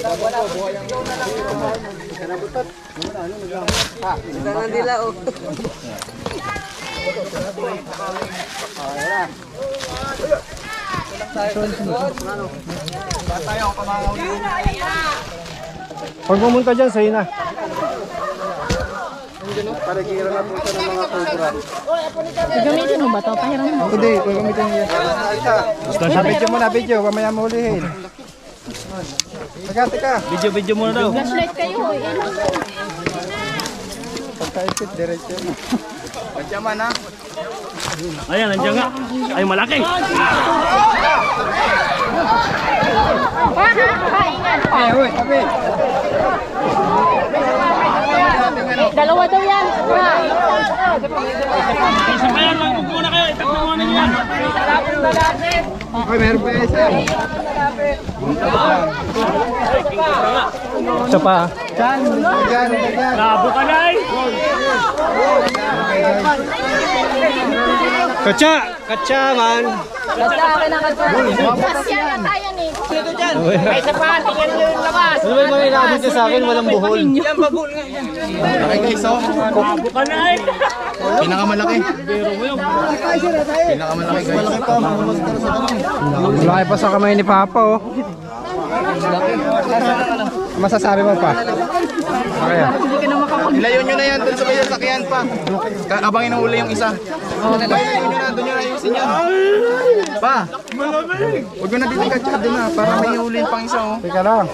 Pag pumunta dyan, sa'yo na. Para kira na po siya ng mga cobra. Gagamitin mo ba ito? Pahiram mo. Hindi, gagamitin niya. Video mo na, video. Mamaya mo ulihin. Teka. Video muna daw. Flashlight kayo. Pagka-ipit, diretso. Pagyaman ha. Ayan, nandiyan nga. Ay, malaki. Ay, uy, tabi. Dalawa daw yan. Isa pa yan, magpag muna kayo. Itakbo muna niyo yan. Uy, meron pa isa. Isa pa. Diyan. Labo ka na eh. Katsa man. Kasya na tayo ni. Ay, isa pa, tingnan niyo yung labas. Ano ba yung mga inabot niya sa akin? Walang buhol. Yan, babul nga yan. Laki guys, oh. Labo ka na eh. Pinakamalaki. Pinakamalaki guys. Malaki pa. Malaki pa sa kamay ni Papa, oh. Masasabi mo pa? Okay. Ilayon nyo na yan dun sa may sakyan pa. Abangin ang uli yung isa. Ilayon nyo na, dun nyo na ayusin yan. Pa! Huwag mo na dinikat doon na para may huli pang isa, oh. Teka lang.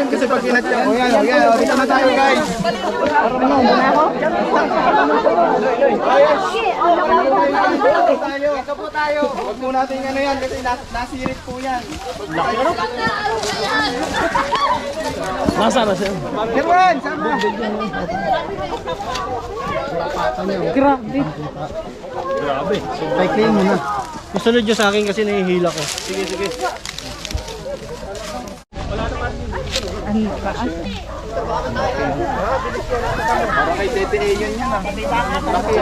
Kasi pag kinatya ko yan, dito na tayo guys. Huwag mo natin ano yan kasi nasirit po yan. Nasa na siya. Kirwan, sama! Grabe. Cycling mo na. Isunod nyo sa akin kasi nahihila ko. Sige. Para kay TTA yun yan ah.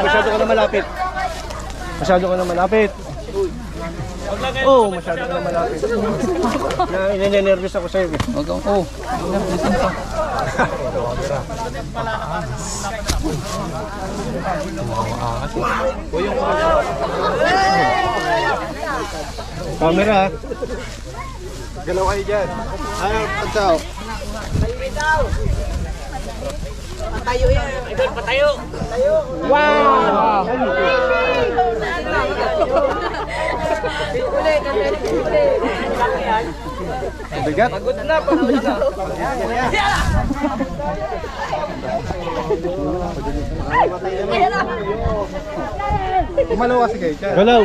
Masyado ka na malapit. Oo, masyado ka na malapit. Nininervous ako sa'yo. Oo. Camera. Galaw kayo dyan. Ayaw, pagsaw. Patayo. Wow! Bigat. Kumalaw kasi kayo dyan. Galaw.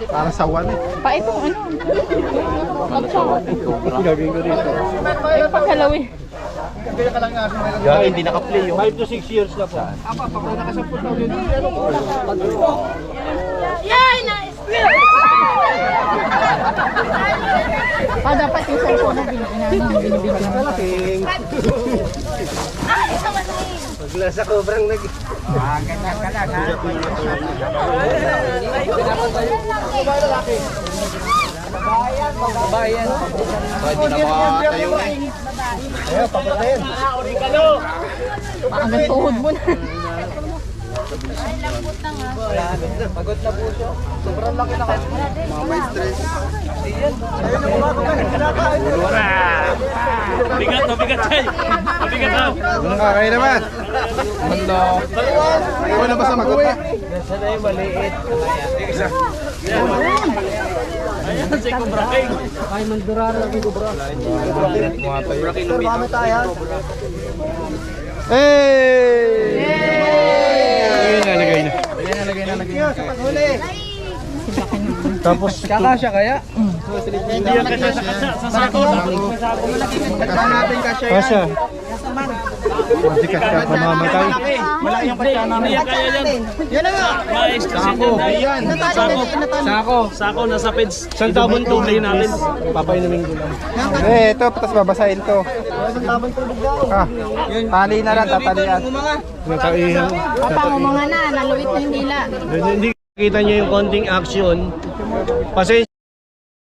Para sawan eh. Paito ano? Pagsawa. Gagawin ko dito. Ay, paghalaw eh. Hindi naka-play yun. 5 to 6 years na po. Yay! Nice! Dapat yung cellphone na binibigyan. Pagla sa kobrang nag... Bayan. Hindi na makatayo na eh. Ayaw, papatayin. Hanggang tuhod mo na. Pagod na po siya. Sobrang laki na kasi. Mga may stress. Mabigat tayo. Mabigat daw. Kaya naman. Mando. Ikaw na ba sa mag-uwi? Nasa na yung maliit. Ayan, si Cobra King. Ay, mandurara ng Cobra. Cobra King lumito. Hey! Nalagay na. Tapos, Kakasya kaya? hindi yan kasi sa sako. Kaya natin kasya yan. Kasya. Hindi kasya pa mamatay. Malaki yung kasya namin. Hindi yan kaya yan. Yan na nga. Mais kasi Sako. yan. Sako. Sako, nasa peds. Isang tabon tubig namin. Papainumin ko lang. Ito, tapos babasahin to. Tali na lang, tatalian. Nakaihan. Papangumanga na, naluwit na yung dila. Hindi kita niyo yung konting action. Pasensya.